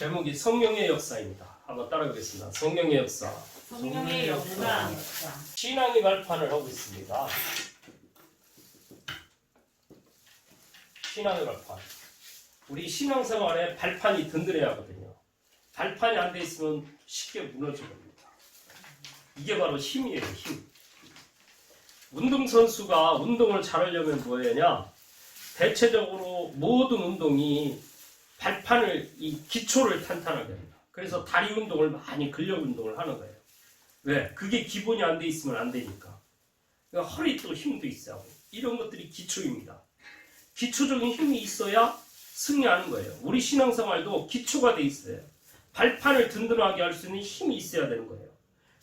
제목이 성령의 역사입니다. 한번 따라가겠습니다. 성령의 역사. 성령의 역사. 신앙의 발판을 하고 있습니다. 신앙의 발판. 우리 신앙생활에 발판이 든든해야 하거든요. 발판이 안 돼 있으면 쉽게 무너져 버립니다. 이게 바로 힘이에요, 힘. 운동선수가 운동을 잘하려면 뭐해야 대체적으로 모든 운동이 발판을, 이 기초를 탄탄하게 합니다. 그래서 다리 운동을 많이 근력 운동을 하는 거예요. 왜? 그게 기본이 안 돼 있으면 안 되니까. 그러니까 허리도 힘도 있어야 하고 이런 것들이 기초입니다. 기초적인 힘이 있어야 승리하는 거예요. 우리 신앙생활도 기초가 돼 있어요. 발판을 든든하게 할 수 있는 힘이 있어야 되는 거예요.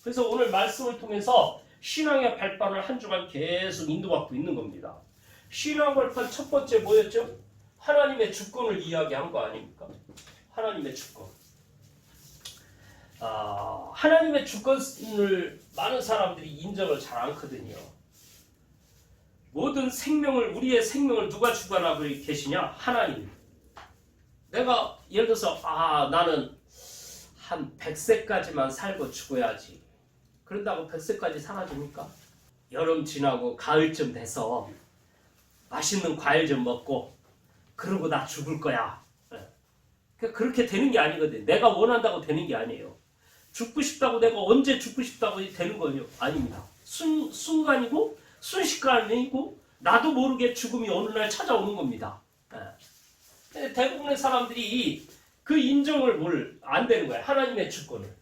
그래서 오늘 말씀을 통해서 신앙의 발판을 한 주간 계속 인도받고 있는 겁니다. 신앙 발판 첫 번째 뭐였죠? 하나님의 주권을 이야기한 거 아닙니까? 하나님의 주권. 하나님의 주권을 많은 사람들이 인정을 잘 않거든요. 모든 생명을, 우리의 생명을 누가 주관하고 계시냐? 하나님. 내가 예를 들어서 나는 한 100세까지만 살고 죽어야지. 그런다고 100세까지 살아줍니까? 여름 지나고 가을쯤 돼서 맛있는 과일 좀 먹고 그러고 나 죽을 거야. 그렇게 되는 게 아니거든. 내가 원한다고 되는 게 아니에요. 죽고 싶다고 내가 언제 죽고 싶다고 되는 거요? 아닙니다. 순간이고 순식간이고 나도 모르게 죽음이 어느 날 찾아오는 겁니다. 대부분의 사람들이 그 인정을 안 되는 거예요. 하나님의 주권을.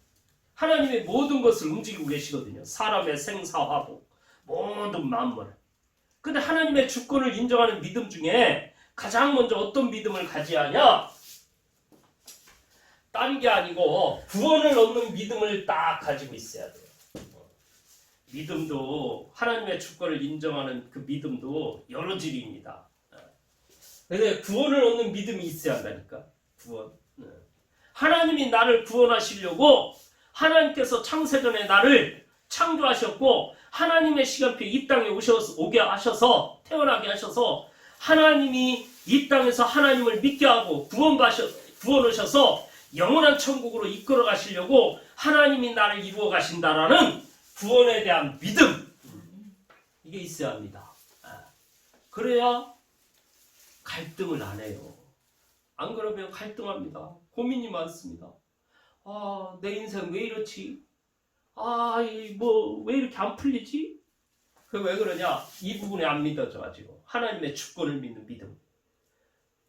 하나님의 모든 것을 움직이고 계시거든요. 사람의 생사화복, 모든 만물. 근데 하나님의 주권을 인정하는 믿음 중에 가장 먼저 어떤 믿음을 가져야 하냐? 딴 게 아니고 구원을 얻는 믿음을 딱 가지고 있어야 돼요. 믿음도 하나님의 주권을 인정하는 그 믿음도 여러 질입니다. 근데 구원을 얻는 믿음이 있어야 한다니까. 구원. 하나님이 나를 구원하시려고 하나님께서 창세전에 나를 창조하셨고 하나님의 시간표에 이 땅에 오게 하셔서 태어나게 하셔서 하나님이 이 땅에서 하나님을 믿게 하고 구원하셔서 영원한 천국으로 이끌어 가시려고 하나님이 나를 이루어 가신다라는 구원에 대한 믿음, 이게 있어야 합니다. 그래야 갈등을 안 해요. 안 그러면 갈등합니다. 고민이 많습니다. 내 인생 왜 이렇지? 왜 이렇게 안 풀리지? 왜 그러냐? 이 부분에 안 믿어져가지고 하나님의 주권을 믿는 믿음,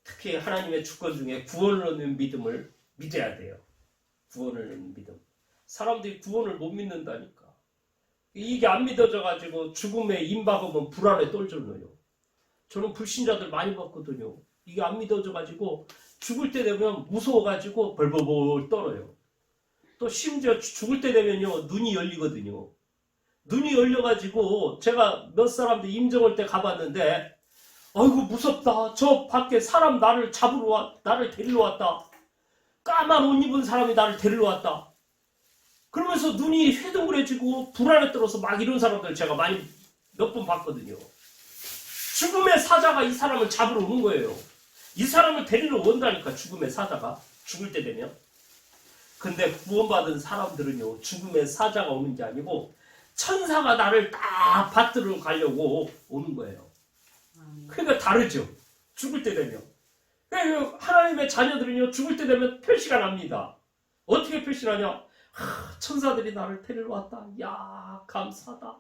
특히 하나님의 주권 중에 구원을 얻는 믿음을 믿어야 돼요. 구원을 얻는 믿음. 사람들이 구원을 못 믿는다니까. 이게 안 믿어져가지고 죽음에 임박하면 불안에 떨잖아요. 저는 불신자들 많이 봤거든요. 이게 안 믿어져가지고 죽을 때 되면 무서워가지고 벌벌벌 떨어요. 또 심지어 죽을 때 되면요 눈이 열리거든요. 눈이 열려가지고 제가 몇 사람들 임종할 때 가봤는데 아이고 무섭다. 저 밖에 사람 나를 데리러 왔다. 까만 옷 입은 사람이 나를 데리러 왔다. 그러면서 눈이 휘둥그레지고 불안에 떨어서 막 이런 사람들 제가 몇 번 봤거든요. 죽음의 사자가 이 사람을 잡으러 오는 거예요. 이 사람을 데리러 온다니까. 죽음의 사자가 죽을 때 되면. 근데 구원받은 사람들은요 죽음의 사자가 오는 게 아니고 천사가 나를 딱 받들어 가려고 오는 거예요. 그러니까 다르죠. 죽을 때 되면. 그러니까 하나님의 자녀들은요 죽을 때 되면 표시가 납니다. 어떻게 표시나냐? 천사들이 나를 데리러 왔다. 야 감사하다.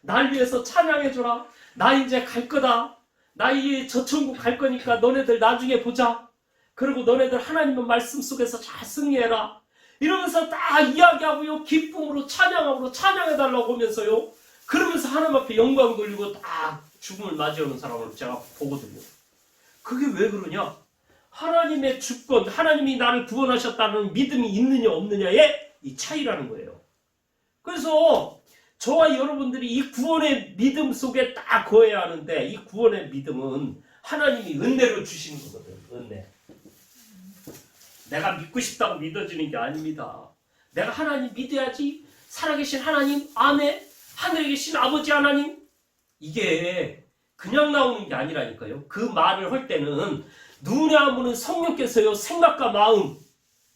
날 위해서 찬양해줘라. 나 이제 갈 거다. 나 이제 저 천국 갈 거니까 너네들 나중에 보자. 그리고 너네들 하나님의 말씀 속에서 잘 승리해라. 이러면서 딱 이야기하고요. 기쁨으로 찬양해달라고 하면서요. 그러면서 하나님 앞에 영광 돌리고 딱 죽음을 맞이하는 사람을 제가 보거든요. 그게 왜 그러냐? 하나님의 주권, 하나님이 나를 구원하셨다는 믿음이 있느냐 없느냐의 이 차이라는 거예요. 그래서 저와 여러분들이 이 구원의 믿음 속에 딱 거해야 하는데 이 구원의 믿음은 하나님이 은혜로 주시는 거거든. 은혜. 내가 믿고 싶다고 믿어지는 게 아닙니다. 내가 하나님 믿어야지. 살아계신 하나님, 아멘. 하늘에 계신 아버지 하나님. 이게 그냥 나오는 게 아니라니까요. 그 말을 할 때는 눈에 아무는 성령께서요 생각과 마음,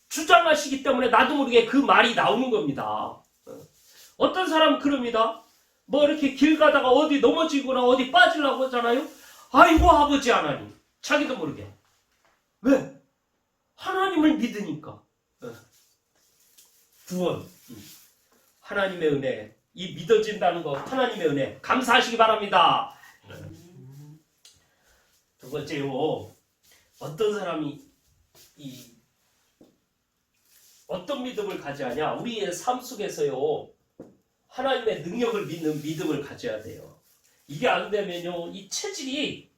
주장하시기 때문에 나도 모르게 그 말이 나오는 겁니다. 어떤 사람은 그럽니다. 뭐 이렇게 길 가다가 어디 넘어지거나 어디 빠지려고 하잖아요. 아이고 아버지 하나님. 자기도 모르게. 왜? 하나님을 믿으니까. 구원. 하나님의 은혜. 이 믿어진다는 거 하나님의 은혜. 감사하시기 바랍니다. 두 번째요. 어떤 사람이 어떤 믿음을 가져야냐? 우리의 삶 속에서요. 하나님의 능력을 믿는 믿음을 가져야 돼요. 이게 안 되면요. 이 체질이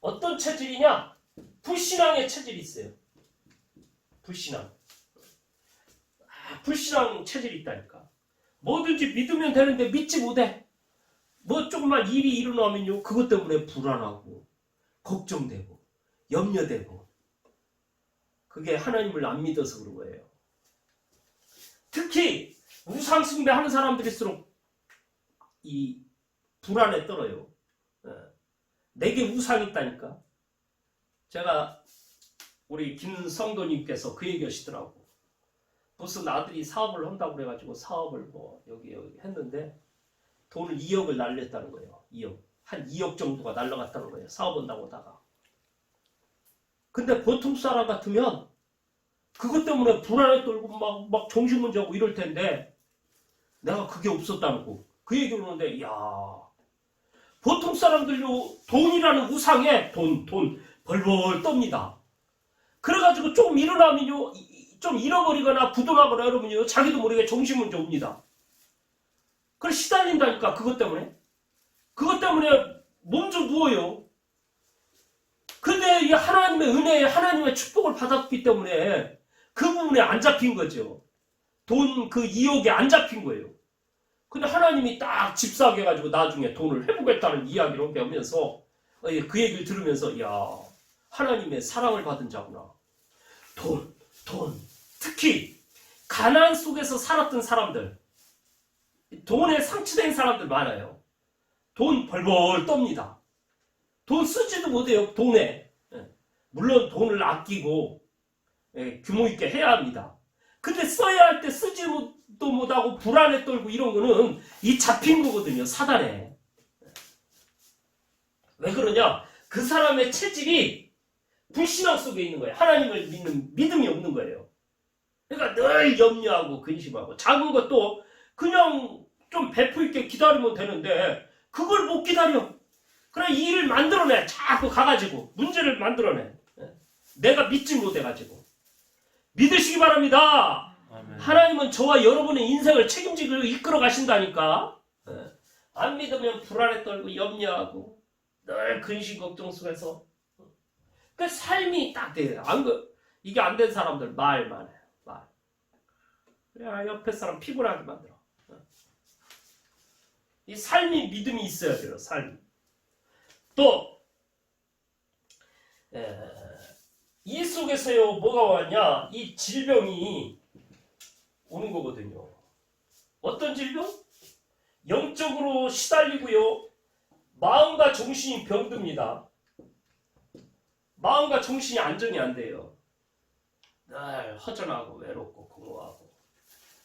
어떤 체질이냐? 불신앙의 체질이 있어요. 불신앙. 불신앙 체질이 있다니까. 뭐든지 믿으면 되는데 믿지 못해. 뭐 조금만 일이 일어나면요. 그것 때문에 불안하고 걱정되고 염려되고. 그게 하나님을 안 믿어서 그런 거예요. 특히 우상 숭배하는 사람들일수록 이 불안에 떨어요. 내게 우상이 있다니까. 제가 우리 김 성도님께서 그 얘기 하시더라고. 무슨 아들이 사업을 한다고 그래가지고 사업을 뭐 여기 했는데 돈을 2억을 날렸다는 거예요. 2억. 한 2억 정도가 날라갔다는 거예요. 사업한다고 하다가. 근데 보통 사람 같으면 그것 때문에 불안에 떨고 막 정신문제하고 이럴 텐데 내가 그게 없었다는 거. 그 얘기를 하는데 야 보통 사람들요 돈이라는 우상에 돈 벌벌 떱니다. 그래가지고 조금 일어나면요 좀 잃어버리거나 부도나거나 이러면요 자기도 모르게 정신문제 옵니다. 그걸 시달린다니까 그것 때문에 몸 좀 누워요. 근데 이 하나님의 은혜에 하나님의 축복을 받았기 때문에 그 부분에 안 잡힌 거죠. 돈 그 2억에 안 잡힌 거예요. 근데 하나님이 딱 집사하게 해가지고 나중에 돈을 회복했다는 이야기를 배우면서 그 얘기를 들으면서 야 하나님의 사랑을 받은 자구나. 돈 특히 가난 속에서 살았던 사람들 돈에 상처된 사람들 많아요. 돈 벌벌 떱니다. 돈 쓰지도 못해요. 돈에. 물론 돈을 아끼고 규모 있게 해야 합니다. 근데 써야 할 때 쓰지도 못하고 불안에 떨고 이런 거는 이 잡힌 거거든요. 사단에. 왜 그러냐? 그 사람의 체질이 불신앙 속에 있는 거예요. 하나님을 믿는 믿음이 없는 거예요. 그러니까 늘 염려하고 근심하고 작은 것도 그냥 좀 배포 있게 기다리면 되는데 그걸 못 기다려. 그래 이 일을 만들어내. 자꾸 가가지고 문제를 만들어내. 내가 믿지 못해가지고. 믿으시기 바랍니다. 아멘. 하나님은 저와 여러분의 인생을 책임지고 이끌어 가신다니까. 안 믿으면 불안에 떨고 염려하고 늘 근심 걱정 속에서. 그 삶이 딱 돼요. 이게 안 된 사람들 말만 해요. 말. 그래 옆에 사람 피곤하게 만들어. 이 삶이 믿음이 있어야 돼요. 삶이. 또 이 속에서요 뭐가 왔냐? 이 질병이 오는 거거든요. 어떤 질병? 영적으로 시달리고요. 마음과 정신이 병듭니다. 마음과 정신이 안정이 안 돼요. 늘 허전하고 외롭고 공허하고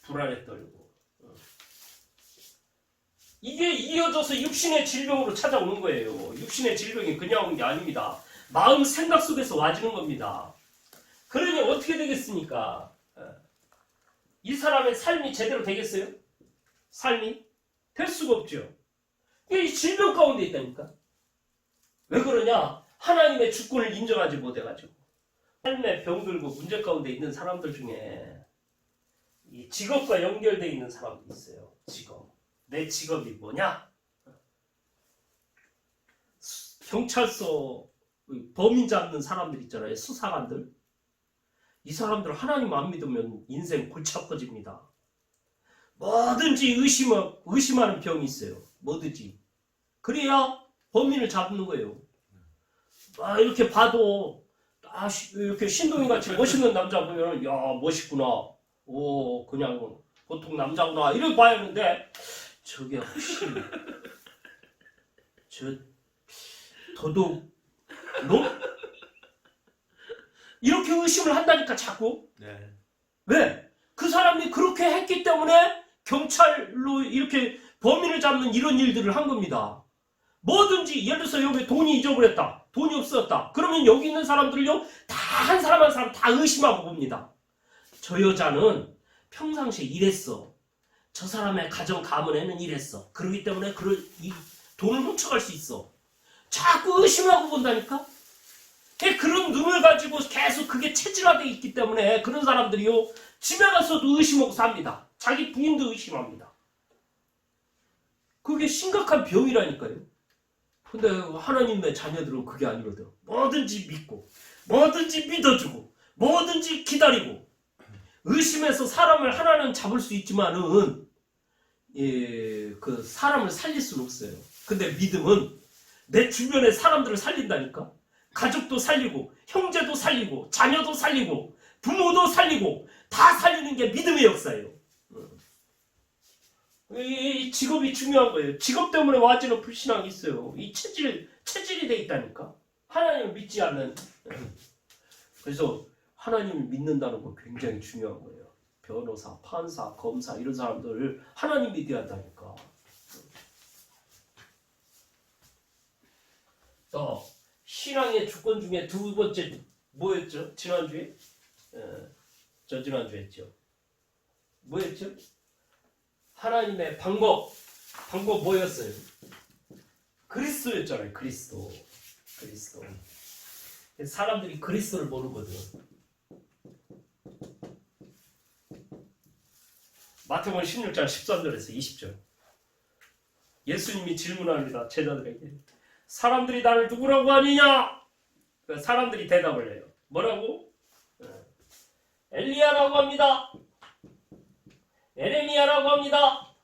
불안에 떨고. 이게 이어져서 육신의 질병으로 찾아오는 거예요. 육신의 질병이 그냥 오는 게 아닙니다. 마음 생각 속에서 와지는 겁니다. 그러니 어떻게 되겠습니까? 이 사람의 삶이 제대로 되겠어요? 삶이? 될 수가 없죠. 이 질병 가운데 있다니까. 왜 그러냐? 하나님의 주권을 인정하지 못해가지고. 삶에 병들고 문제 가운데 있는 사람들 중에 이 직업과 연결되어 있는 사람도 있어요. 직업. 내 직업이 뭐냐? 경찰서 범인 잡는 사람들 있잖아요. 수사관들. 이 사람들 하나님 안 믿으면 인생 골치 아파집니다. 뭐든지 의심하는 병이 있어요. 뭐든지. 그래야 범인을 잡는 거예요. 이렇게 봐도 이렇게 신동이같이 멋있는 남자 보면 야 멋있구나. 오 그냥 보통 남자구나. 이렇게 봐야 하는데 저게 혹시 저 도둑 놈? 이렇게 의심을 한다니까 자꾸. 네. 왜? 그 사람이 그렇게 했기 때문에 경찰로 이렇게 범인을 잡는 이런 일들을 한 겁니다. 뭐든지 예를 들어서 여기 돈이 잊어버렸다. 돈이 없었다. 그러면 여기 있는 사람들을요 다 한 사람 한 사람 다 의심하고 봅니다. 저 여자는 평상시에 이랬어. 저 사람의 가정 가문에는 이랬어. 그러기 때문에 이 돈을 훔쳐갈 수 있어. 자꾸 의심하고 본다니까. 그런 눈을 가지고 계속 그게 체질화되어 있기 때문에 그런 사람들이요 집에 가서도 의심하고 삽니다. 자기 부인도 의심합니다. 그게 심각한 병이라니까요. 근데 하나님의 자녀들은 그게 아니거든. 뭐든지 믿고 뭐든지 믿어주고 뭐든지 기다리고 의심해서 사람을 하나는 잡을 수 있지만은 그 사람을 살릴 수는 없어요. 근데 믿음은 내 주변의 사람들을 살린다니까. 가족도 살리고 형제도 살리고 자녀도 살리고 부모도 살리고 다 살리는 게 믿음의 역사예요. 이 직업이 중요한 거예요. 직업 때문에 와지는 불신앙이 있어요. 이 체질이 돼 있다니까. 하나님을 믿지 않는. 그래서 하나님을 믿는다는 거 굉장히 중요한 거예요. 변호사, 판사, 검사 이런 사람들을 하나님 믿어야 한다니까. 신앙의 주권 중에 두 번째 뭐였죠? 지난주에? 저 지난주에 했죠. 뭐였죠? 하나님의 방법 뭐였어요? 그리스도였잖아요. 그리스도. 사람들이 그리스도를 모르거든. 마태복음 16장 13절에서 20절. 예수님이 질문합니다. 제자들에게. 사람들이 나를 누구라고 하느냐? 사람들이 대답을 해요. 뭐라고? 엘리야라고 합니다. 에레미야라고 합니다.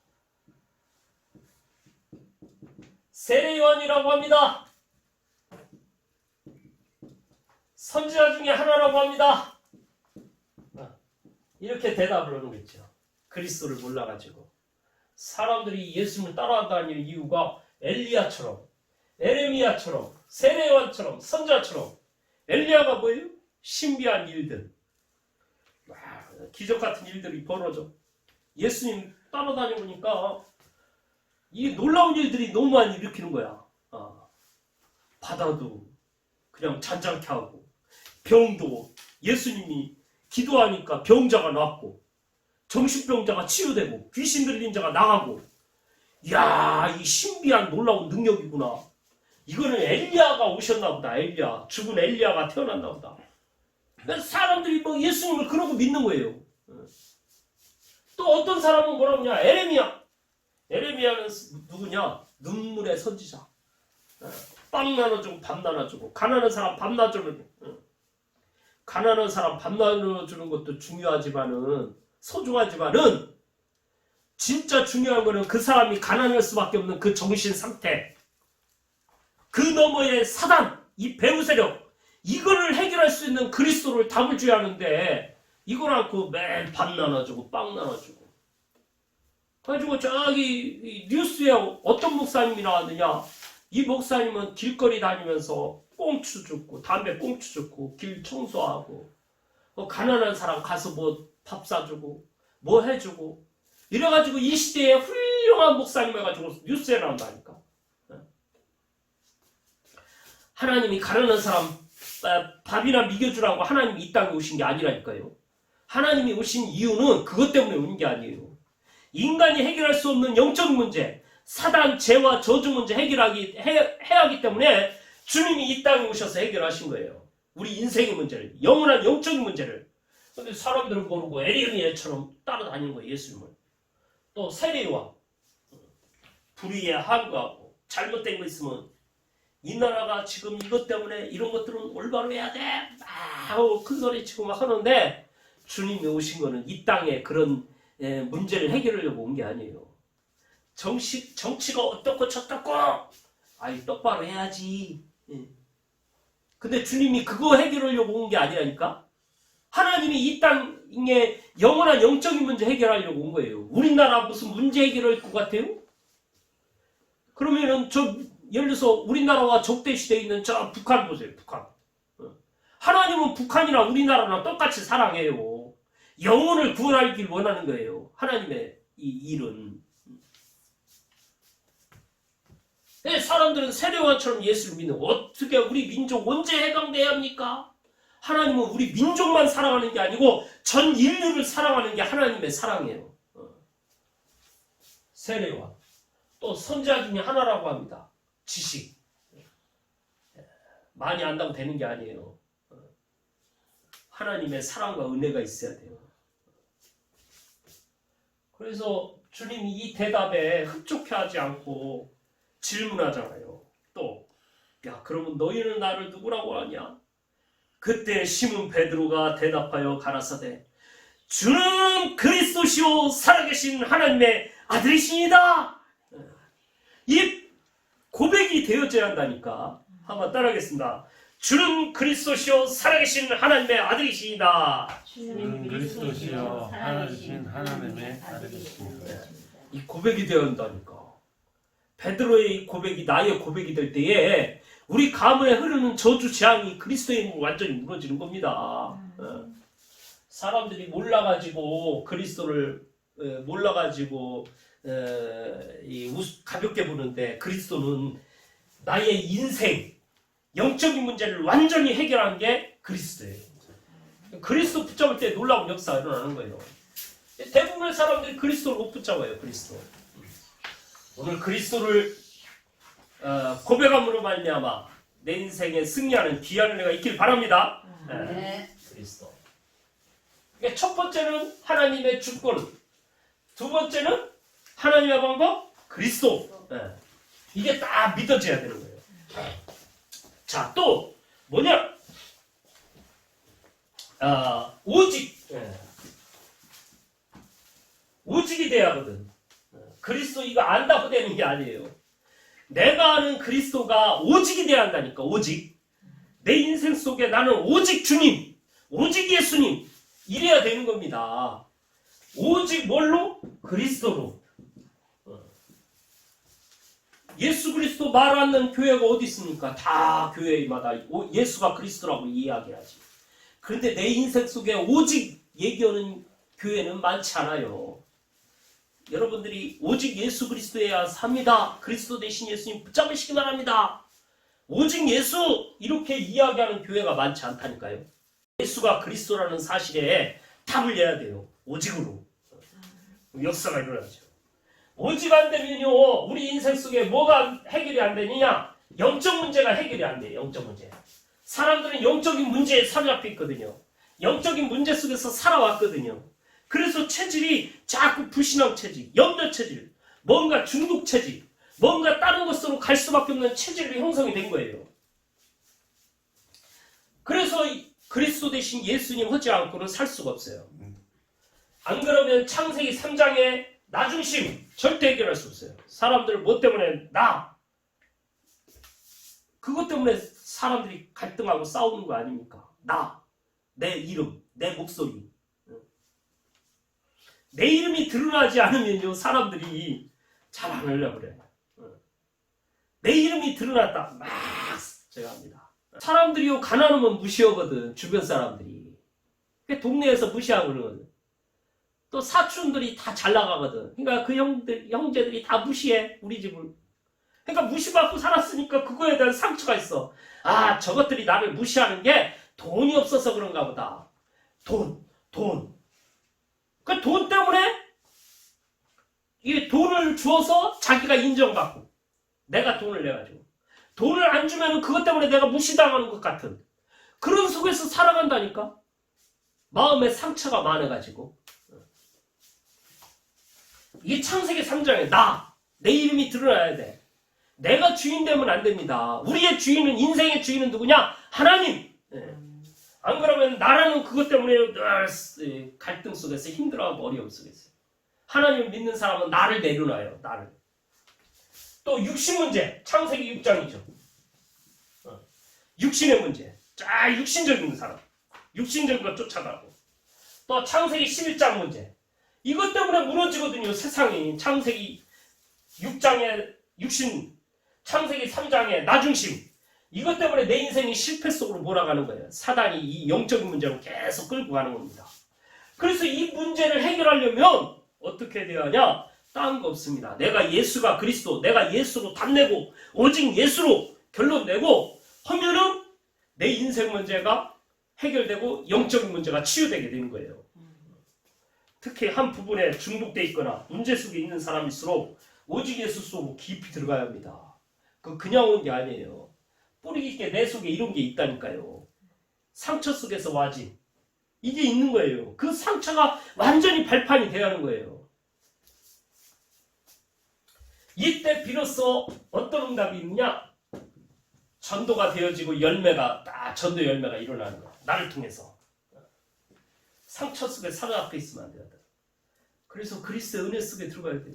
세례 요한이라고 합니다. 선지자 중에 하나라고 합니다. 이렇게 대답을 하는 거죠. 그리스도를 몰라가지고 사람들이 예수님을 따라다니는 이유가 엘리야처럼 에레미야처럼 세례 요한처럼 선지자처럼. 엘리야가 뭐예요? 신비한 일들, 기적 같은 일들이 벌어져. 예수님 따라다니니까 이 놀라운 일들이 너무 많이 일으키는 거야. 바다도 그냥 잔잔케 하고, 병도 예수님이 기도하니까 병자가 낫고, 정신병자가 치유되고, 귀신 들린 자가 나가고. 이야, 이 신비한 놀라운 능력이구나. 이거는 엘리야가 오셨나 보다. 엘리야, 죽은 엘리야가 태어났나 보다. 사람들이 뭐 예수님을 그러고 믿는 거예요. 또 어떤 사람은 뭐라고 하냐? 에레미야는 누구냐? 눈물의 선지자. 빵 나눠주고 밥 나눠주고, 가난한 사람 밥 나눠주는, 가난한 사람 밥 나눠주는 것도 중요하지만은, 소중하지만은, 진짜 중요한 거는 그 사람이 가난할 수밖에 없는 그 정신 상태, 그 너머의 사단, 이 배후 세력, 이거를 해결할 수 있는 그리스도를 답을 줘야 하는데, 이걸 않고 매일 밥 나눠주고 빵 나눠주고. 그래가지고 저기 뉴스에 어떤 목사님이 나왔느냐? 이 목사님은 길거리 다니면서 꽁추 줍고, 담배 꽁추 줍고, 길 청소하고, 가난한 사람 가서 뭐 밥 사주고, 뭐 해주고, 이래가지고 이 시대에 훌륭한 목사님 해가지고 뉴스에 나온다니까. 하나님이 가난한 사람 밥이나 먹여주라고 하나님이 이 땅에 오신 게 아니라니까요. 하나님이 오신 이유는 그것 때문에 오는 게 아니에요. 인간이 해결할 수 없는 영적 문제, 사단, 죄와 저주 문제 해야 하기 때문에 주님이 이 땅에 오셔서 해결하신 거예요. 우리 인생의 문제를, 영원한 영적인 문제를. 근데 사람들은 모르고 에리미야처럼 따라다니는 거예요, 예수님을. 또 세례요한, 불의에 항거하고 잘못된 거 있으면 이 나라가 지금 이것 때문에 이런 것들은 올바로 해야 돼. 하고 큰 소리 치고 막 하는데, 주님이 오신 거는 이 땅에 그런 문제를 해결하려고 온 게 아니에요. 정치가 어떻고 저떻고, 똑바로 해야지. 근데 주님이 그거 해결하려고 온 게 아니라니까. 하나님이 이 땅에 영원한 영적인 문제 해결하려고 온 거예요. 우리나라 무슨 문제 해결할 것 같아요? 그러면은 예를 들어서 우리나라와 적대시대에 있는 저 북한 보세요. 북한. 하나님은 북한이나 우리나라나 똑같이 사랑해요. 영혼을 구원하길 원하는 거예요. 하나님의 이 일은. 사람들은 세례요한처럼 예수를 믿는, 어떻게 우리 민족 언제 해방돼야 합니까? 하나님은 우리 민족만 사랑하는 게 아니고 전 인류를 사랑하는 게 하나님의 사랑이에요. 세례요한. 또 선지자 중에 하나라고 합니다. 지식. 많이 안다고 되는 게 아니에요. 하나님의 사랑과 은혜가 있어야 돼요. 그래서 주님이 이 대답에 흡족해하지 않고 질문하잖아요. 또, 야, 그러면 너희는 나를 누구라고 하냐? 그때 시몬 베드로가 대답하여 가라사대, 주는 그리스도시요 살아계신 하나님의 아들이시니다. 이 고백이 되어져야 한다니까. 한번 따라하겠습니다. 주는 그리스도시요 살아계신 하나님의 아들이시니다. 주는 그리스도시여 살아계신 하나님의 아들이시니라. 이 고백이 되어야 한다니까. 베드로의 이 고백이 나의 고백이 될 때에 우리 가문에 흐르는 저주 재앙이 그리스도의 힘으로 완전히 무너지는 겁니다. 사람들이 몰라가지고 그리스도를 몰라가지고 가볍게 보는데, 그리스도는 나의 인생 영적인 문제를 완전히 해결한 게 그리스도예요. 그리스도 붙잡을 때 놀라운 역사가 일어나는 거예요. 대부분의 사람들이 그리스도를 못 붙잡아요. 그리스도. 오늘 그리스도를 고백함으로 말미암아 내 인생에 승리하는 귀한 은혜가 있길 바랍니다. 네. 그리스도. 그러니까 첫 번째는 하나님의 주권, 두 번째는 하나님의 방법, 그리스도. 이게 딱 믿어져야 되는 거예요. 자, 또 뭐냐? 오직. 오직이 돼야 하거든. 그리스도 이거 안다고 되는 게 아니에요. 내가 아는 그리스도가 오직이 돼야 한다니까. 오직. 내 인생 속에 나는 오직 주님, 오직 예수님, 이래야 되는 겁니다. 오직 뭘로? 그리스도로. 예수 그리스도 말 않는 교회가 어디 있습니까? 다 교회마다 예수가 그리스도라고 이야기하지. 그런데 내 인생 속에 오직 얘기하는 교회는 많지 않아요. 여러분들이 오직 예수 그리스도여야 삽니다. 그리스도 대신 예수님 붙잡으시기 바랍니다. 오직 예수 이렇게 이야기하는 교회가 많지 않다니까요. 예수가 그리스도라는 사실에 답을 내야 돼요. 오직으로. 역사가 일어나죠. 오직 안 되면요, 우리 인생 속에 뭐가 해결이 안 되느냐? 영적 문제가 해결이 안 돼요. 영적 문제. 사람들은 영적인 문제에 사로잡혀 있거든요. 영적인 문제 속에서 살아왔거든요. 그래서 체질이 자꾸 불신앙 체질, 염려 체질, 뭔가 중독 체질, 뭔가 다른 것으로 갈 수밖에 없는 체질이 형성이 된 거예요. 그래서 그리스도 대신 예수님 하지 않고는 살 수가 없어요. 안 그러면 창세기 3장의 나중심 절대 해결할 수 없어요. 사람들 뭐 때문에? 나. 그것 때문에 사람들이 갈등하고 싸우는 거 아닙니까? 나. 내 이름, 내 목소리. 내 이름이 드러나지 않으면요, 사람들이 잘 안 하려고 그래요. 내 이름이 드러났다. 막 제가 합니다. 사람들이요, 가난하면 무시하거든. 주변 사람들이. 동네에서 무시하고 그러거든. 또 사촌들이 다 잘 나가거든. 그러니까 그 형제들이 다 무시해. 우리 집을. 그러니까 무시받고 살았으니까 그거에 대한 상처가 있어. 아, 저것들이 나를 무시하는 게 돈이 없어서 그런가 보다. 돈. 그 돈 때문에 이 돈을 주어서 자기가 인정받고, 내가 돈을 내가지고 돈을 안 주면 그것 때문에 내가 무시당하는 것 같은 그런 속에서 살아간다니까. 마음에 상처가 많아가지고. 이 창세기 3장에 내 이름이 드러나야 돼. 내가 주인 되면 안 됩니다. 우리의 주인은, 인생의 주인은 누구냐? 하나님. 안 그러면 나라는 그것 때문에 늘 갈등 속에서 힘들어하고 어려움 속에서. 하나님을 믿는 사람은 나를 내려놔요. 나를. 또 육신 문제. 창세기 6장이죠. 육신의 문제. 육신적인 사람. 육신적인 것 쫓아가고. 또 창세기 11장 문제. 이것 때문에 무너지거든요. 세상이. 창세기 6장의 육신, 창세기 3장의 나중심, 이것 때문에 내 인생이 실패 속으로 몰아가는 거예요. 사단이 이 영적인 문제로 계속 끌고 가는 겁니다. 그래서 이 문제를 해결하려면 어떻게 돼야 하냐? 딴 거 없습니다. 내가 예수가 그리스도, 내가 예수로 답내고 오직 예수로 결론 내고 하면은 내 인생 문제가 해결되고 영적인 문제가 치유되게 되는 거예요. 특히 한 부분에 중독돼 있거나 문제 속에 있는 사람일수록 오직 예수 속으로 깊이 들어가야 합니다. 그냥 온 게 아니에요. 뿌리 깊게 내 속에 이런 게 있다니까요. 상처 속에서 와진 이게 있는 거예요. 그 상처가 완전히 발판이 돼야 하는 거예요. 이때 비로소 어떤 응답이 있느냐? 전도가 되어지고 열매가 딱 전도 열매가 일어나는 거야. 나를 통해서. 상처 속에 사과앞에 있으면 안 돼요. 그래서 그리스도의 은혜 속에 들어가야 돼요.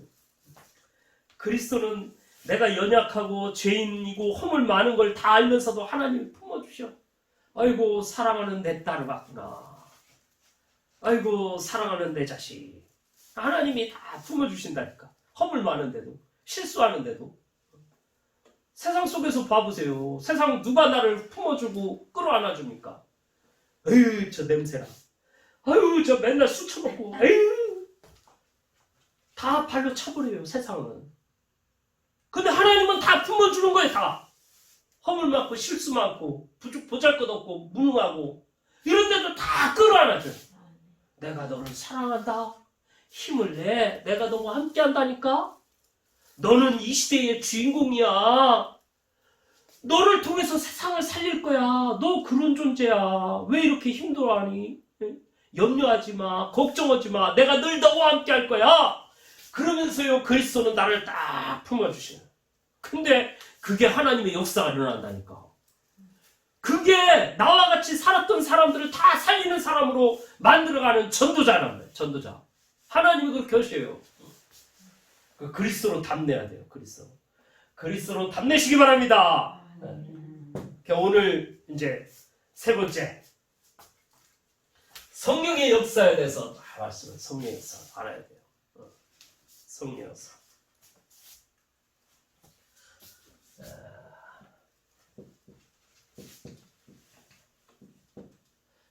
그리스도는 내가 연약하고 죄인이고 허물 많은 걸 다 알면서도 하나님이 품어주셔. 아이고 사랑하는 내 딸을 봤구나. 아이고 사랑하는 내 자식. 하나님이 다 품어주신다니까. 허물 많은데도 실수하는데도. 세상 속에서 봐보세요. 세상 누가 나를 품어주고 끌어안아줍니까? 에휴 저 냄새나. 아유 저 맨날 술 처먹고. 에휴 다 발로 차버려요 세상은. 근데 하나님은 다 품어주는 거예요. 다. 허물 많고 실수 많고 보잘것없고 무능하고 이런데도 다 끌어안아줘. 내가 너를 사랑한다. 힘을 내. 내가 너와 함께 한다니까. 너는 이 시대의 주인공이야. 너를 통해서 세상을 살릴 거야. 너 그런 존재야. 왜 이렇게 힘들어하니? 염려하지 마. 걱정하지 마. 내가 늘 너와 함께 할 거야. 그러면서요 그리스도는 나를 딱 품어주시는. 근데 그게 하나님의 역사가 일어난다니까. 그게 나와 같이 살았던 사람들을 다 살리는 사람으로 만들어가는 전도자라는 거예요. 전도자. 하나님이 그렇게 하셔요. 그 그리스도로 답내야 돼요. 그리스도로 답내시기 바랍니다. 오늘 이제 세 번째 성령의 역사에 대해서 말씀은 성령의 역사 알아야 돼요. 성령의 역사.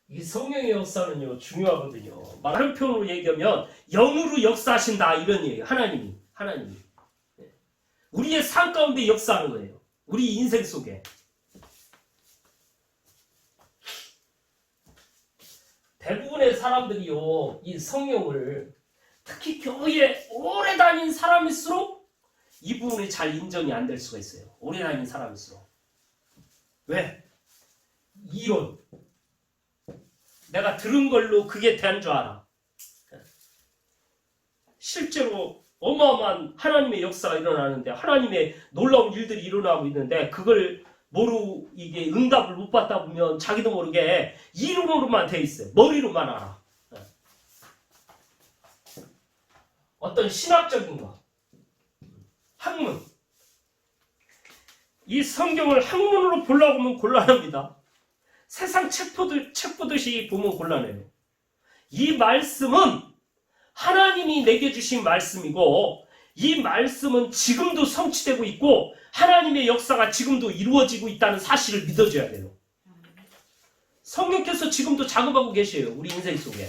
이 성령의 역사는요 중요하거든요. 다른 표현으로 얘기하면 영으로 역사하신다 이런 얘기예요. 하나님이 우리의 삶 가운데 역사하는 거예요. 우리 인생 속에. 대부분의 사람들이요 이 성령을 특히 교회에 오래 다닌 사람일수록 이 부분이 잘 인정이 안 될 수가 있어요. 오래 다닌 사람일수록. 왜? 이론. 내가 들은 걸로 그게 된 줄 알아. 실제로 어마어마한 하나님의 역사가 일어나는데 하나님의 놀라운 일들이 일어나고 있는데 그걸 모르고 이게 응답을 못 받다 보면 자기도 모르게 이론으로만 돼 있어요. 머리로만 알아. 어떤 신학적인 거. 학문. 이 성경을 학문으로 보려고 하면 곤란합니다. 세상 책 보듯이 보면 곤란해요. 이 말씀은 하나님이 내게 주신 말씀이고 이 말씀은 지금도 성취되고 있고 하나님의 역사가 지금도 이루어지고 있다는 사실을 믿어줘야 돼요. 성령께서 지금도 작업하고 계셔요. 우리 인생 속에.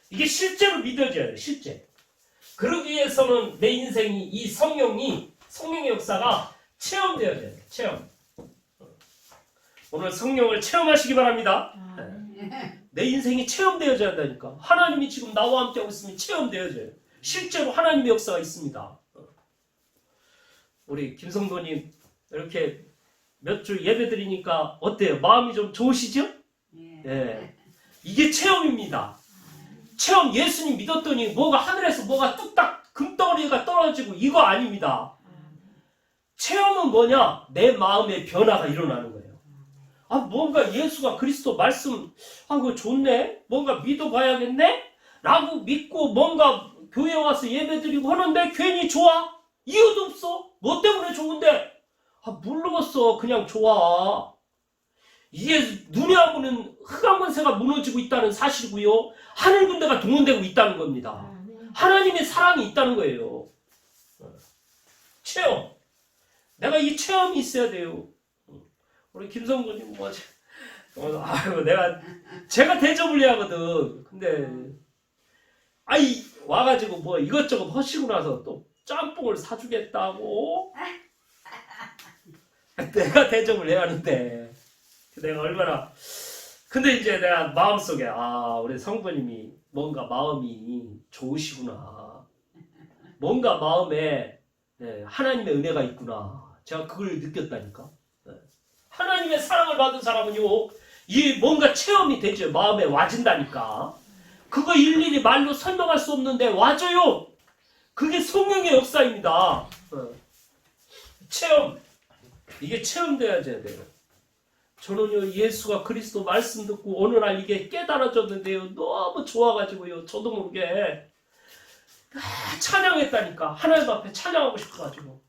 이게 실제로 믿어져야 돼요. 실제. 그러기 위해서는 내 인생이 이 성령의 역사가 체험되어야 돼요. 체험. 오늘 성령을 체험하시기 바랍니다. 내 인생이 체험되어져야 한다니까. 하나님이 지금 나와 함께 하고 있으면 체험되어져요. 실제로 하나님의 역사가 있습니다. 우리 김성도님 이렇게 몇 주 예배 드리니까 어때요? 마음이 좀 좋으시죠? 예. 이게 체험입니다. 체험. 예수님 믿었더니 뭐가 하늘에서 뭐가 뚝딱 금덩어리가 떨어지고 이거 아닙니다. 체험은 뭐냐? 내 마음의 변화가 일어나는 거예요. 아, 뭔가 예수가 그리스도 말씀, 그거 좋네? 뭔가 믿어봐야겠네? 라고 믿고 뭔가 교회 와서 예배드리고 하는데 괜히 좋아? 이유도 없어. 뭐 때문에 좋은데? 모르겠어. 그냥 좋아. 이게 눈에 안 보는 흑암권세가 무너지고 있다는 사실이고요. 하늘 군대가 동원되고 있다는 겁니다. 하나님의 사랑이 있다는 거예요. 체험. 내가 이 체험이 있어야 돼요. 우리 김성구님 아유 제가 대접을 해야 하거든. 근데 와가지고 뭐 이것저것 허시고 나서 또 짬뽕을 사주겠다고 내가 대접을 해야 하는데 내가 얼마나 근데 이제 내가 마음속에 우리 성부님이 뭔가 마음이 좋으시구나. 뭔가 마음에 하나님의 은혜가 있구나. 제가 그걸 느꼈다니까. 하나님의 사랑을 받은 사람은요, 이 뭔가 체험이 되죠. 마음에 와진다니까. 그거 일일이 말로 설명할 수 없는데 와줘요. 그게 성령의 역사입니다. 체험. 이게 체험돼야 돼요. 저는요, 예수가 그리스도 말씀 듣고 어느 날 이게 깨달아졌는데요. 너무 좋아가지고요. 저도 모르게 찬양했다니까. 하나님 앞에 찬양하고 싶어가지고.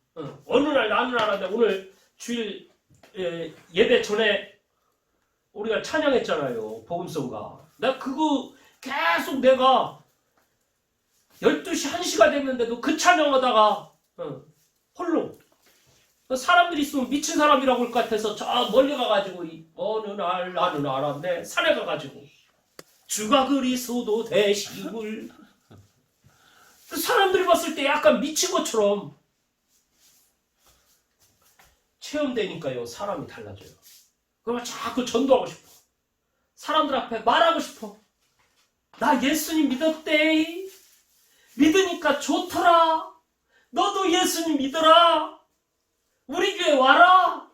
어느 날 나는 알았는데 오늘 주일 예배 전에 우리가 찬양했잖아요. 복음성가. 나 그거 계속 내가 12시, 1시가 됐는데도 그 찬양하다가 홀로 사람들이 있으면 미친 사람이라고 할 것 같아서 저 멀리 가가지고 어느 날 나는 알았네. 산에 가가지고 주가 그리스도 되심을 사람들이 봤을 때 약간 미친 것처럼 체험되니까요. 사람이 달라져요. 그러면 자꾸 전도하고 싶어. 사람들 앞에 말하고 싶어. 나 예수님 믿었대. 믿으니까 좋더라. 너도 예수님 믿어라. 우리 교회 와라.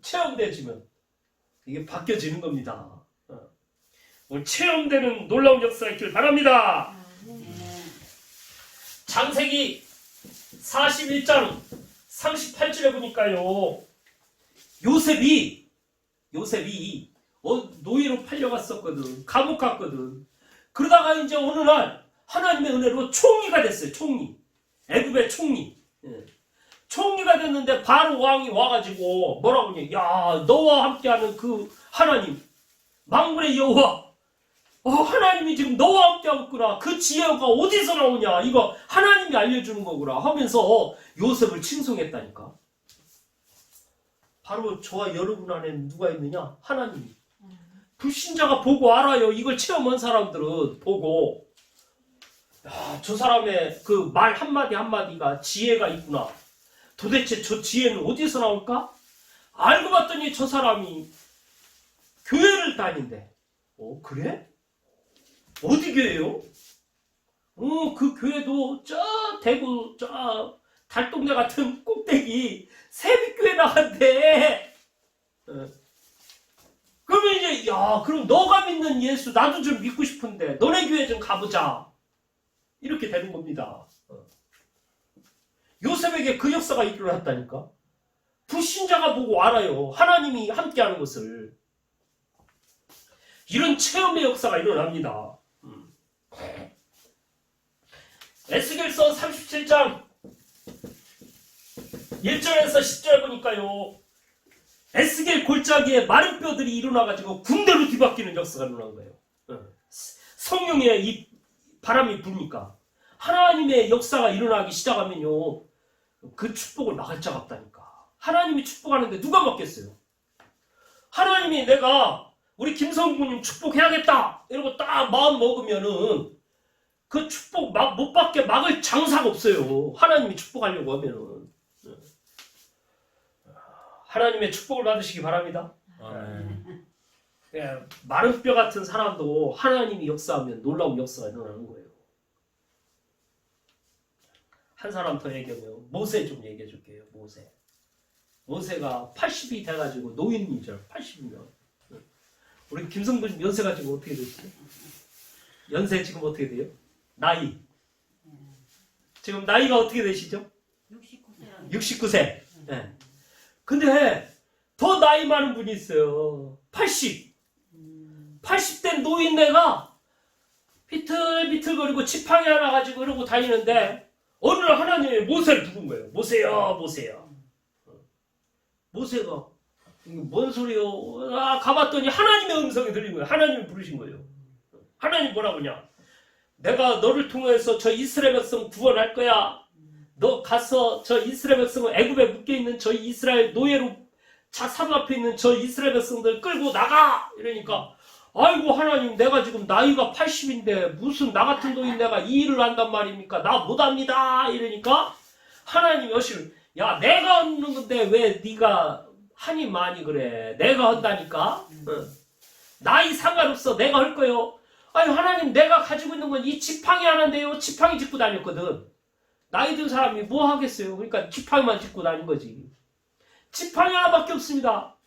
체험되지면 이게 바뀌어지는 겁니다. 오늘 체험되는 놀라운 역사가 있길 바랍니다. 창세기 41장 38절에 보니까요. 요셉이 노예로 팔려갔었거든. 감옥 갔거든. 그러다가 이제 어느 날 하나님의 은혜로 총리가 됐어요. 총리. 애굽의 총리. 총리가 됐는데 바로 왕이 와가지고 뭐라고 하냐. 야, 너와 함께하는 그 하나님, 만군의 여호와. 하나님이 지금 너와 함께하고 있구나. 그 지혜가 어디서 나오냐. 이거 하나님이 알려주는 거구나 하면서 요셉을 칭송했다니까. 바로 저와 여러분 안에 누가 있느냐? 하나님이. 불신자가 보고 알아요. 이걸 체험한 사람들은 보고 저 사람의 그 말 한마디 한마디가 지혜가 있구나. 도대체 저 지혜는 어디서 나올까? 알고 봤더니 저 사람이 교회를 다닌대. 그래? 어디 교회요? 그 교회도 저 대구 저 달동네 같은 꼭대기 세빛교회 나간대. 그러면 이제 그럼 너가 믿는 예수 나도 좀 믿고 싶은데 너네 교회 좀 가보자. 이렇게 되는 겁니다. 요셉에게 그 역사가 일어났다니까. 불신자가 보고 알아요. 하나님이 함께하는 것을. 이런 체험의 역사가 일어납니다. 에스겔서 37장 1절에서 10절 보니까요. 에스겔 골짜기에 마른 뼈들이 일어나가지고 군대로 뒤바뀌는 역사가 일어난 거예요. 성령의 이 바람이 부니까 하나님의 역사가 일어나기 시작하면요. 그 축복을 막을 자가 없다니까. 하나님이 축복하는데 누가 막겠어요? 하나님이 내가 우리 김성구님 축복해야겠다 이러고 딱 마음 먹으면은 그 축복 못 받게 막을 장사가 없어요. 하나님이 축복하려고 하면은. 하나님의 축복을 받으시기 바랍니다. 마른 뼈 같은 사람도 하나님이 역사하면 놀라운 역사가 일어나는 거예요. 한 사람 더 얘기하면 모세 좀 얘기해 줄게요. 모세가 80이 돼가지고 노인이죠. 80이면. 우리 김성분 연세가 지금 어떻게 되시죠? 연세 지금 어떻게 돼요? 나이. 지금 나이가 어떻게 되시죠? 69세. 네. 근데 더 나이 많은 분이 있어요. 80된 노인네가 비틀비틀거리고 지팡이 하나 가지고 이러고 다니는데 어느 날 하나님이 모세를 부른 거예요. 모세야. 모세가 뭔 소리요? 가봤더니 하나님의 음성이 들린 거예요. 하나님이 부르신 거예요. 하나님 뭐라고 하냐? 내가 너를 통해서 저 이스라엘 백성 구원할 거야. 너 가서 저 이스라엘 백성을 애굽에 묶여있는 저 이스라엘 노예로 사로 앞에 있는 저 이스라엘 백성들 끌고 나가! 이러니까 아이고 하나님 내가 지금 나이가 80인데 무슨 나 같은 노인 내가 이 일을 한단 말입니까? 나 못합니다. 이러니까 하나님이 어시를 야 내가 하는 건데 왜 네가 하니 많이 그래. 내가 한다니까. 나이 상관없어. 내가 할 거요. 아니 하나님 내가 가지고 있는 건 이 지팡이 하나인데요. 지팡이 짚고 다녔거든. 나이 든 사람이 뭐 하겠어요. 그러니까 지팡이만 짚고 다닌 거지. 지팡이 하나밖에 없습니다.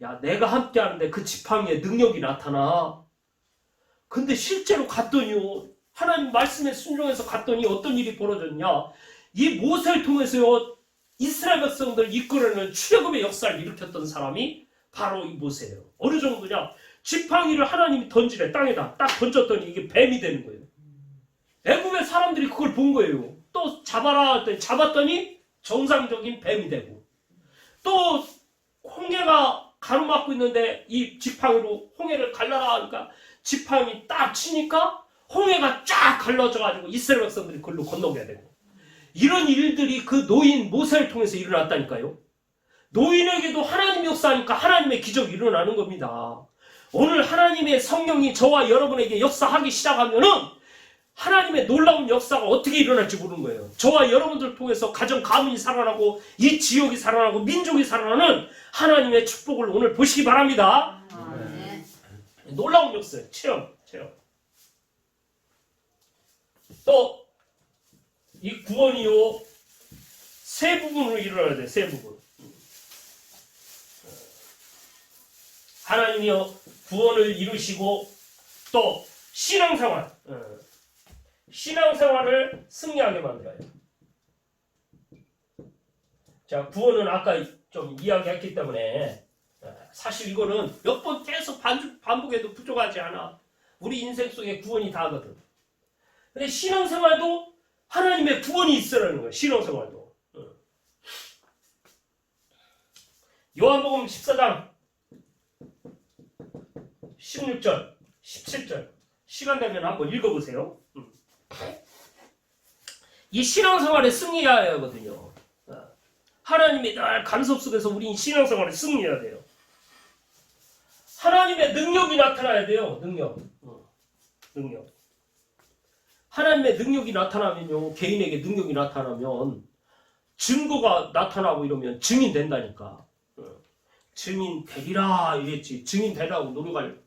야 내가 함께 하는데 그 지팡이에 능력이 나타나. 근데 실제로 갔더니요. 하나님 말씀에 순종해서 갔더니 어떤 일이 벌어졌냐. 이 모세를 통해서요. 이스라엘 백성들 이끌어내는 출애굽의 역사를 일으켰던 사람이 바로 이 모세예요. 어느 정도냐. 지팡이를 하나님이 던지래. 땅에다 딱 던졌더니 이게 뱀이 되는 거예요. 애굽의 사람들이 그걸 본 거예요. 또 잡아라 했더니 잡았더니 정상적인 뱀이 되고 또 홍해가 가로막고 있는데 이 지팡이로 홍해를 갈라라 하니까 지팡이 딱 치니까 홍해가 쫙 갈라져가지고 이스라엘 백성들이 그걸로 건너게 되고 이런 일들이 그 노인 모세를 통해서 일어났다니까요. 노인에게도 하나님이 역사하니까 하나님의 기적이 일어나는 겁니다. 오늘 하나님의 성령이 저와 여러분에게 역사하기 시작하면은 하나님의 놀라운 역사가 어떻게 일어날지 모르는 거예요. 저와 여러분들 통해서 가정 가문이 살아나고 이 지역이 살아나고 민족이 살아나는 하나님의 축복을 오늘 보시기 바랍니다. 네. 놀라운 역사예요. 체험. 또 이 구원이요 세 부분으로 일어나야 돼요. 세 부분. 하나님이요 구원을 이루시고 또 신앙생활. 신앙생활을 승리하게 만들어요. 자, 구원은 아까 좀 이야기했기 때문에 사실 이거는 몇 번 계속 반복해도 부족하지 않아. 우리 인생 속에 구원이 다거든. 근데 신앙생활도 하나님의 구원이 있으라는 거예요. 신앙생활도. 요한복음 14장 16절 17절 시간 되면 한번 읽어보세요. 이 신앙생활에 승리해야 하거든요. 하나님의 늘 간섭 속에서 우리 신앙생활에 승리해야 돼요. 하나님의 능력이 나타나야 돼요. 능력. 하나님의 능력이 나타나면요. 개인에게 능력이 나타나면 증거가 나타나고 이러면 증인 된다니까. 증인 되리라 이랬지. 증인 되라고 노력할.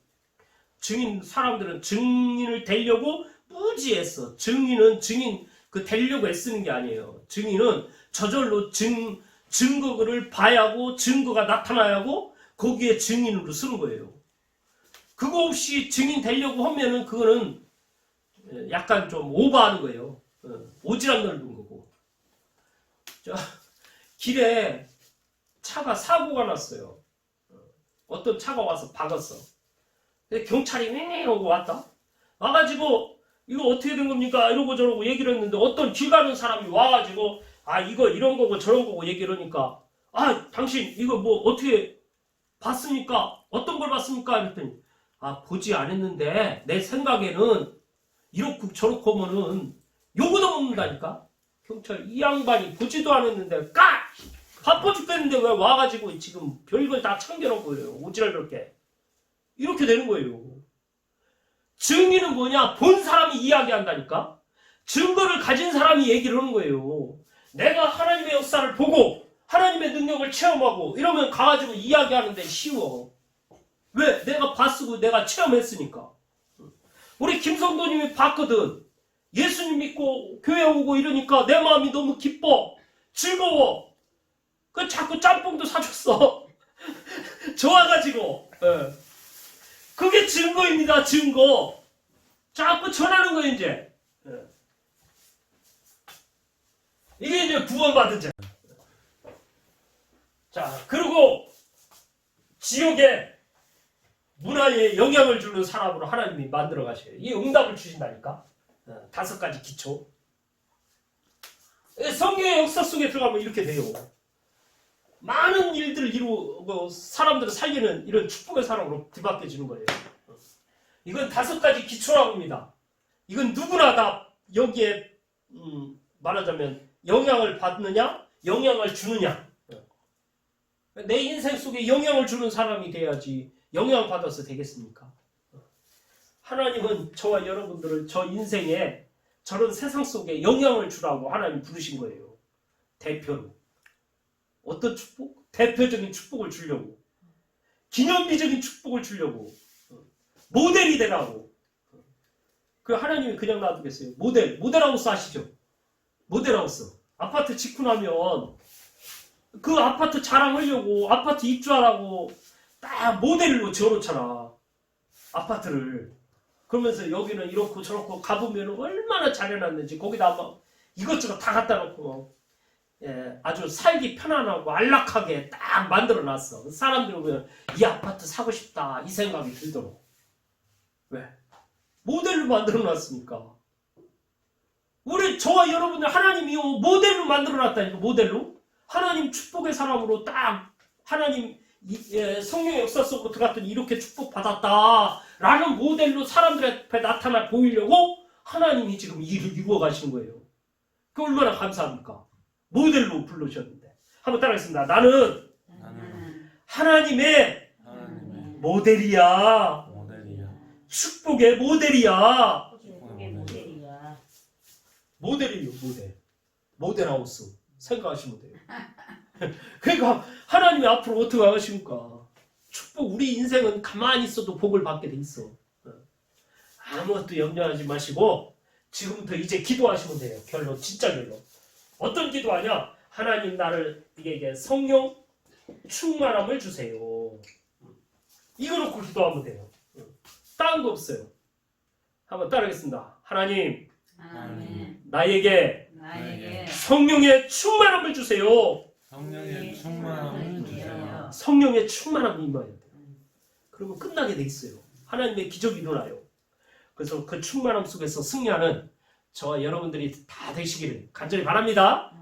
사람들은 증인을 되려고 무지했어. 증인은 증인 되려고 애쓰는 게 아니에요. 증인은 저절로 증거를 봐야 하고 증거가 나타나야 하고 거기에 증인으로 쓰는 거예요. 그거 없이 증인 되려고 하면은 그거는 약간 좀 오버하는 거예요. 오지랖 넓은 거고. 자, 길에 차가 사고가 났어요. 어떤 차가 와서 박았어. 근데 경찰이 윙 오고 왔다. 와가지고 이거 어떻게 된 겁니까? 이러고 저러고 얘기를 했는데 어떤 길 가는 사람이 와가지고 이거 이런 거고 저런 거고 얘기를 하니까 당신 이거 뭐 어떻게 봤습니까? 어떤 걸 봤습니까? 이랬더니 보지 않았는데 내 생각에는 이렇고 저렇고 하면은 요거도 먹는다니까. 경찰 이 양반이 보지도 않았는데 바빠 죽겠는데 왜 와가지고 지금 별걸 다 챙겨놓고 그래요. 오지랖넓게. 이렇게 되는 거예요. 증인은 뭐냐? 본 사람이 이야기한다니까. 증거를 가진 사람이 얘기를 하는 거예요. 내가 하나님의 역사를 보고 하나님의 능력을 체험하고 이러면 가가지고 이야기하는데 쉬워. 왜? 내가 봤고 내가 체험했으니까. 우리 김성도님이 봤거든. 예수님 믿고 교회 오고 이러니까 내 마음이 너무 기뻐. 즐거워. 그 자꾸 짬뽕도 사줬어. 좋아가지고. 그게 증거입니다. 증거. 자꾸 전하는 거예요. 이제. 이게 이제 구원받은 자. 자, 그리고 지역에 문화에 영향을 주는 사람으로 하나님이 만들어 가셔요. 이 응답을 주신다니까. 5가지 기초. 성경의 역사 속에 들어가면 이렇게 돼요. 많은 일들을 이루고 사람들을 살리는 이런 축복의 사람으로 뒤바뀌어지는 거예요. 이건 5가지 기초라고 합니다. 이건 누구나 다 여기에 말하자면 영향을 받느냐, 영향을 주느냐. 내 인생 속에 영향을 주는 사람이 돼야지 영향을 받아서 되겠습니까? 하나님은 저와 여러분들을 저 인생에 저런 세상 속에 영향을 주라고 하나님 부르신 거예요. 대표로. 어떤 축복? 대표적인 축복을 주려고. 기념비적인 축복을 주려고. 모델이 되라고. 그 하나님이 그냥 놔두겠어요. 모델하우스 아시죠? 모델하우스. 아파트 짓고 나면 그 아파트 자랑하려고 아파트 입주하라고 딱 모델로 지어놓잖아. 아파트를. 그러면서 여기는 이렇고 저렇고 가보면 얼마나 잘해놨는지 거기다 막 이것저것 다 갖다 놓고 아주 살기 편안하고 안락하게 딱 만들어놨어. 사람들이 보면 이 아파트 사고 싶다 이 생각이 들도록. 왜? 모델로 만들어놨으니까. 우리 저와 여러분들 하나님이 모델로 만들어놨다니까. 모델로. 하나님 축복의 사람으로 딱 하나님 성령의 역사 속으로 들어갔더니 이렇게 축복받았다라는 모델로 사람들 앞에 나타나 보이려고 하나님이 지금 일을 이루어 가시는 거예요. 그 얼마나 감사합니까? 모델로 불러주셨는데. 한번 따라하겠습니다. 나는 하나님의 모델이야. 축복의 모델이야. 모델이에요. 모델하우스 생각하시면 돼요. 그러니까 하나님이 앞으로 어떻게 하십니까? 축복. 우리 인생은 가만히 있어도 복을 받게 돼 있어. 아무것도 염려하지 마시고 지금부터 이제 기도하시면 돼요. 결론, 진짜 결론. 어떤 기도하냐? 하나님 나를 이게 성령 충만함을 주세요. 이거 놓고 기도하면 돼요. 다른 거 없어요. 한번 따라하겠습니다. 하나님, 나에게 성령의 충만함을 주세요. 성령의 충만함을 주세요. 성령의 충만함이 임해야 돼요. 그러면 끝나게 돼 있어요. 하나님의 기적이 일어나요. 그래서 그 충만함 속에서 승리하는 저와 여러분들이 다 되시기를 간절히 바랍니다.